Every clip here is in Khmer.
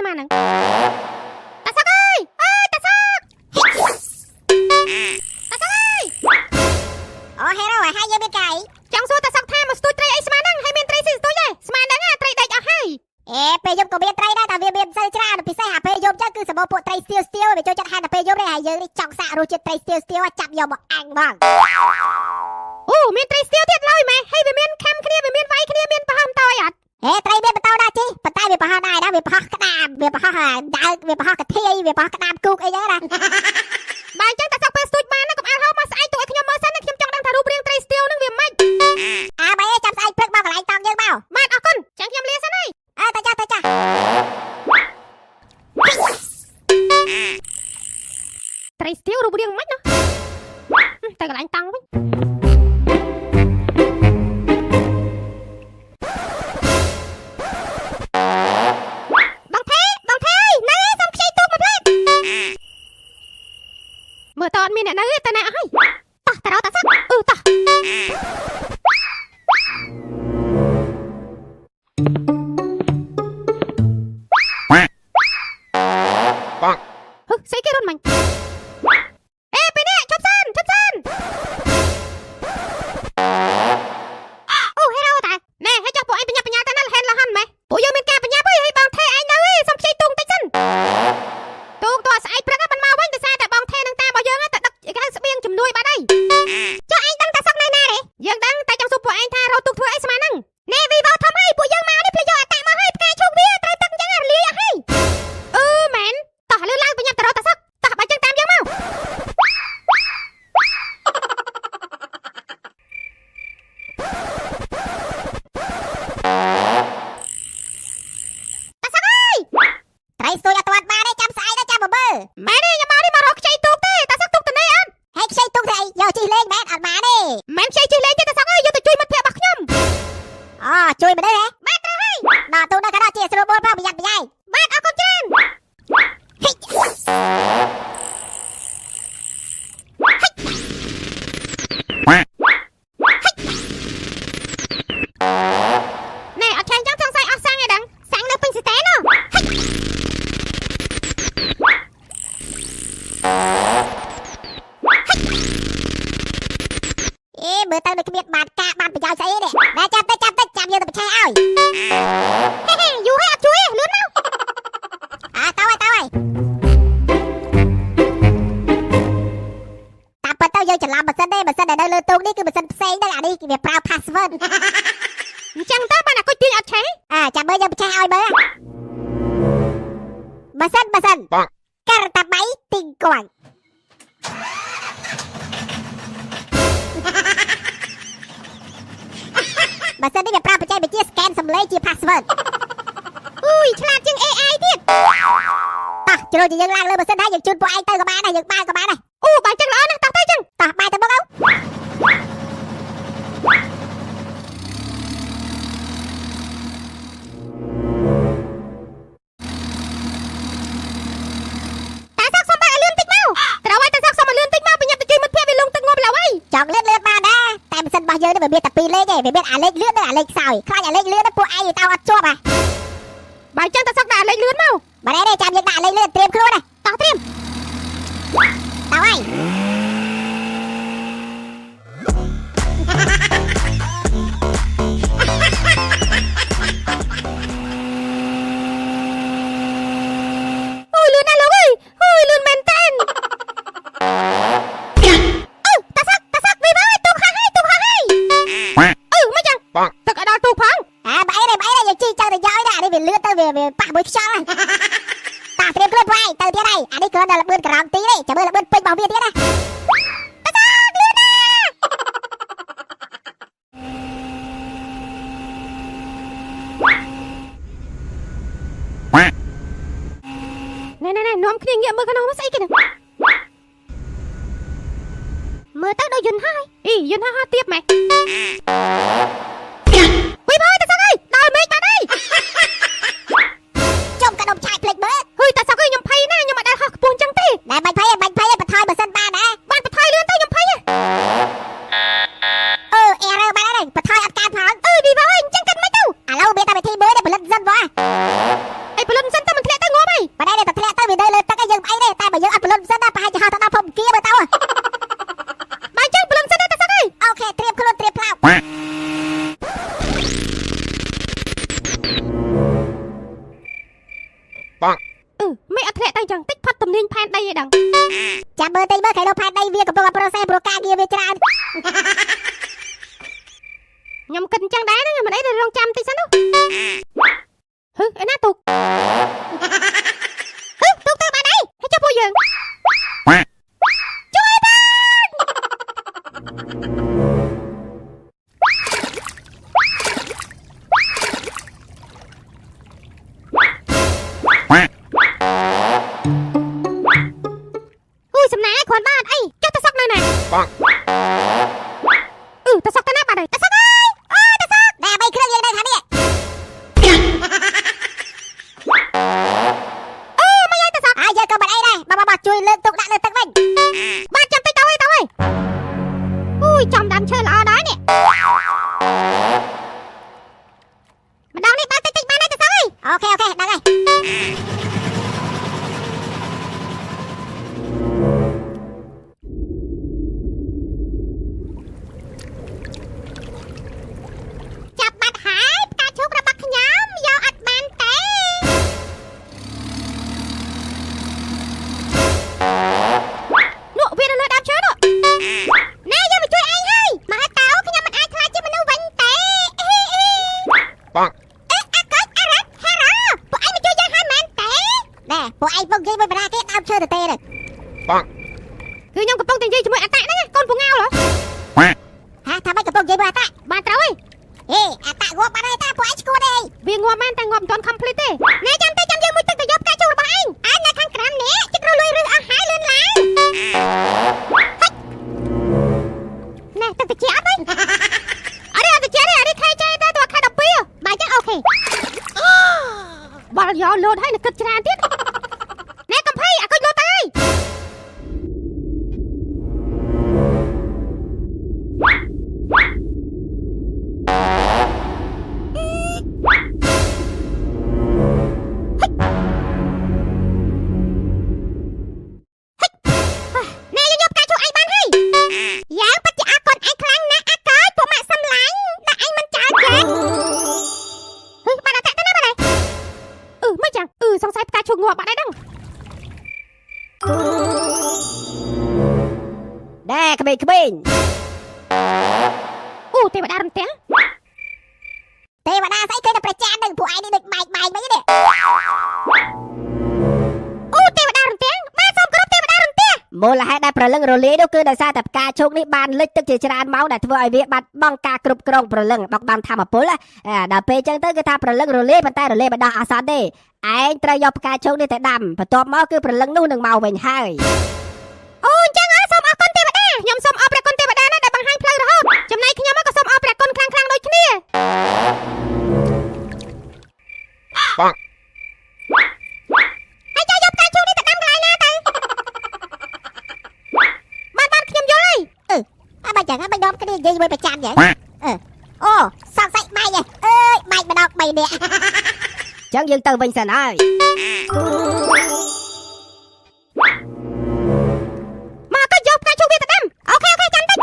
ស្មានហ្នឹងតាសឹកអើយតាសឹកអូហេរ៉ូហើយយើងមានកាយចង់សួរតាសឹកថាមកស្ទូចត្រីអីស្មានហ្នឹងហើយមានត្រីស៊ីស្ទូចទេស្មានហ្នឹងត្រីដាច់អស់ហើយពេលយប់ក៏មានត្រីដែរតែវាមានស្អីច្រើនពិសេសអាពេលយប់ចឹងគឺសម្បូរពួកត្រីស្ទាវវាចូលចិត្តហាត់តែពេលយប់ទេហើយយើងនេះចង់សាករសជាតិត្រីស្ទាវចាប់យកមកអាំងហ្មងអូមានត្រីស្ទាវទៀតឡើយម៉ែហើយវាមានខំគ្នាវាមានវាយគ្នាមានប្រហោះតើអត់ត្រីមានបន្តដែរជីប៉ុន្តែវាប្រហោះដែរណាវាប្រហោះក្តាមវាប្រហោះដើកវាប្រហោះកាធាយវាប្រហោះក្តាមគូកអីចឹងណាបើអញ្ចឹងតាសឹកពេលស្ទូចបានណាកុំអានហៅមកស្អែកទុកឲ្យខ្ញុំមើលសិនណាខ្ញុំចង់ដឹងថារូបរាងត្រីស្ទាវហ្នឹងវាម៉េចបែរចាំស្អែកព្រឹកមកកន្លែងតង់យើងមកបាទអរគុណចឹងខ្ញុំលាសិនហើយទៅចាត្រីស្ទាវរូបរាងម៉េចណាទៅកន្លែងតង់វិញមើលតើអត់មានអ្នកនៅទេតើណាអស់ហើយតោះតារោតាសឹកតោះបងស្អីគេរត់មិញពេលនេះឈប់សិនអូហេរ៉ូតាណែឲ្យចុះពួកឯងបញ្ញាទៅណាហេនលហន់ម៉េះពួកយើងមានការបញ្ញាហើយបងថេឯងនៅសុំខ្ចីទូងតិចសិនទូងតោះស្អែកព្រឹកបានមកវិញដោយសារតែបងថេនឹងតារបស់យើងទៅដឹកគេហៅស្បៀងជំនួយបាត់ហើយចុះឯងដឹងតាសឹកនៅណាទេយើងដឹងតែចង់សួរពួកឯងថារត់ទូកធ្វើអីស្មានហ្នឹងណែវីវ៉ោធំហើយពួកយើងមកនេះភ្លេចយកអតាមកហើយផ្កាឈូកវាត្រូវទឹកអញ្ចឹងរលាយអស់ហើយមែនតោះលើឡើងបញ្ញាទៅរត់តាសឹកតោះបើចឹងតាមយើងមកត្រីស្ទួយអត់ទាន់បានទេចាំស្អែកដល់ចាំមើលម៉ែនេះខ្ញុំមកនេះមករកខ្ចីទូកទេតាសឹកទូកទៅនេះអត់ហើយខ្ចីទូកទៅអីយកជិះលេងមែនអត់បានទេមិនខ្ចីជិះលេងទេតាសឹកអើយយកទៅជួយមិត្តភក្តិរបស់ខ្ញុំជួយមនុស្សហ៎បាទត្រូវហើយដល់ទូកដល់ក៏ដល់ជាស្រួលបួលផងប្រយ័ត្នប្រយែងបាទអរគុណច្រើនណែអត់ឆាញ់ចឹងសង្ស័យអស់សាំងឯដឹងសាំងនៅពេញស្ទែនមើលទៅនៅគ្មានបានការបានប្រយោជន៍ស្អីទេណែចាប់ទៅចាំយើងទៅបញ្ឆេះឲ្យយូរហើយអត់ជួយលឿនមកទៅហើយតាមពិតទៅយើងច្រឡំម៉ាស៊ីនទេម៉ាស៊ីនដែលនៅលើទូកនេះគឺម៉ាស៊ីនផ្សេងទៅអានេះវាប្រើ password អញ្ចឹងតើបានអាគុជទាញអត់ឆេះចាំមើលយើងបញ្ឆេះឲ្យមើលម៉ាស៊ីនការតាបៃទីងគួងម៉ាស៊ីននេះវាប្រើបច្ចេកវិទ្យា scan សំឡេងជា password ឆ្លាតជាង AI ទៀតតោះជ្រុលជាយើងឡើងលើម៉ាស៊ីនហើយយើងជូនពួកឯងទៅក៏បានដែរយើងបើក៏បានដែរបើចឹងល្អណាស់តោះទៅចឹងតោះបាយទៅមុខអូតាសឹកសុំបាយលឿនតិចមកត្រូវឲ្យតាសឹកសុំឲ្យលឿនតិចមកប្រញាប់ទៅជួយមិត្តភក្តិវាលងទឹកងាប់ឡើយចង់លឿនបានដែរតែម៉ាស៊ីនរបស់យើងនេះវាមានតែ2លេខទេវាមានអាលេខលឿននិងអាលេខខ្សោយខ្លាចអាលេខលឿនពួកឯងទៅអត់ជាប់បើចឹងតាសឹកដាក់អាលេខលឿនមកបាទទេចាំយើងដាក់អាលេខលឿនត្រៀមខ្លួនតោះត្រៀមទៅហើយលឿនណាស់លោកអើយលឿនមែនតើតាសឹកវាមកទូកហើយមិនចឹងទឹកឲ្យដល់ទូកផងបែរយើងជីចឹងទៅយកណានេះវាលឿនទៅវាប៉ះមួយខ្យល់តាត្រៀមខ្លួនពួកឯងទៅទៀតហើយអានេះគ្រាន់តែល្បឿនក្រោមទីទេចាំមើលល្បឿនពេញរបស់វាទៀតណាតាសឹកលឿនណាណែនាំគ្នាងាកមើលខាងនោះស្អីគេហ្នឹងមើលទៅដូចយន្តហោះយន្តហោះទៀតម៉េចវីបើតាសឹកអើយដល់មេឃបាត់ហើយចុំកណ្ដុំឆាយភ្លេចមើលតាសឹកអើយខ្ញុំភ័យណាស់ខ្ញុំអត់ដែលហោះខ្ពស់អញ្ចឹងទេតែបាច់ភ័យបន្ថយម៉ាស៊ីនបានដែរបានបន្ថយលឿនទៅខ្ញុំភ័យerror បានហើយបន្ថយអត់កើតផងវីបើអើយអញ្ចឹងគិតមិនទៅឥឡូវមានតែវិធីមួយដែលផលិតសិនបងអីផលិតសិនទៅមិនធ្លាក់ទៅង អីទេតែបើយើងអត់ពលិនសិនណាប្រហែលជាហៅទៅដល់ភពគៀមើលទៅបើចឹងពលិនសិនណាតើសឹកអើយអូខេត្រៀមខ្លួនត្រៀមផ្លោកបងមិនអត់ធ្លាក់ទៅចឹងតិចផុតទំនាញផែនដីឯដឹងចាំមើលតិចមើលខៃលោផែនដីវាកំពុងតែប្រូសេសព្រោះការងារវាច្រើនខ្ញុំគិតអញ្ចឹងដែរហ្នឹងមិនអីរងចាំតិចសិននោះហឺឯណាទូកទូកទៅបានអីហើយចុះពួកយើងជួយផងអូយសំណាគ្រាន់បានអីចុះទៅសឹកនៅណាបងទៅសឹកទៅណាបានហើយទៅសឹកអើយអូទៅសឹកតែបីគ្រឿងយើងនៅខាងនេះមកយាយទៅសឹកអាយើងក៏មិនអីដែរបាទជួយលើកទុកដាក់លើទឹកវិញបាទចាំតិចទៅហើយអូយចំដាំឈើល្អដែរនេះម្ដងនេះបាទតិចបានហើយទៅសឹកអើយអូខេដឹងហើយពួកឯងពុកនិយាយមួយបណ្ដាគេដើមឈើទៅទេហ្នឹងបងគឺខ្ញុំកំពុងតែនិយាយជាមួយអតាហ្នឹងកូនពងៅហ៎ហាថាម៉េចកំពុងនិយាយមួយអតាបានត្រូវហីអតាងាប់បានហើយតាពួកឯងឈួតទេវាងាប់មែនតែងាប់មិនទាន់ complete ទេណែចាំយើងមួយទឹកទៅយកផ្កាឈូករបស់ឯងនៅខាងក្រោមនេះជិតរលួយឬអស់ហើយលឿនឡើងណែទឹកតិចអត់ទេអត់តិចទេអត់ខែចែតែទៅខែ12បាទចឹងអូខេបាល់យកលោតហើយនឹងគិតច្រើនទៀតណែកំភៃអាគុយលោតទៅហើយសង្ស័យផ្កាឈូកងាប់បាត់ហើយដឹងដែរក្មេងអូទេវតារំទាំងទេវតាស្អីគេទៅប្រចាំនឹងពួកឯងនេះដូចបែកវិញទេអូទេវតារំទាំងបាទសូមគោរពទេវតារំទាំងមូលហេតុដែលប្រលឹងរលាយនោះគឺដោយសារតែផ្កាឈូកនេះបានលិចទឹកជាច្រើនម៉ោងដែលធ្វើឲ្យវាបាត់បង់ការគ្រប់គ្រងប្រលឹងបោកបាំធម្មពលដល់ពេលអញ្ចឹងទៅគឺថាប្រលឹងរលាយប៉ុន្តែរលាយមិនដោះអសន្នទេឯងត្រូវយកផ្កាឈូកនេះទៅដាំបន្ទាប់មកគឺប្រលឹងនោះនឹងមកវិញហើយអូអញ្ចឹងសូមអរគុណទេវតាខ្ញុំសូមអរព្រះគុណទេវតាណាដែលបង្ហាញផ្លូវរហូតចំណែកខ្ញុំក៏សូមអរព្រះគុណខ្លាំងដូចគ្នាបងហើយយកផ្កាឈូកនេះទៅដាំកន្លែងណាទៅបានខ្ញុំយល់ហើយបើចឹងមិនដបគ្នានិយាយមួយប្រចាំចឹងអូសង្ស័យបែកអើយបែកម្ដង3នាក់ចឹងយើងទៅវិញសិនហើយមកក៏យកផ្កាឈូកវាទៅដាំអូខេចាំតិច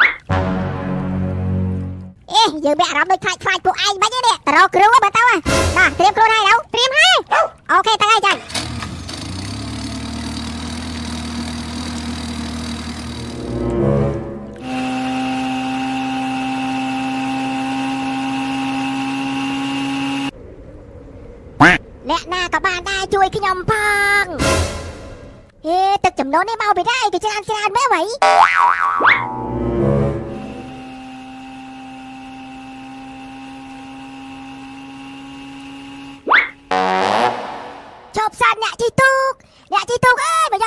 យើងមានអារម្មណ៍ដូចខ្លាចពួកឯងបាញ់នេះតរគ្រូបើទៅណាត្រៀមខ្លួនហើយទៅត្រៀមហើយអូខេទៅហើយចាំអ្នកណាក៏បានដែរជួយខ្ញុំផងទឹកចំនួននេះមកពីណាគេច្រើនមែនវ៉ៃជប់សានអ្នកជីទូកអើយមក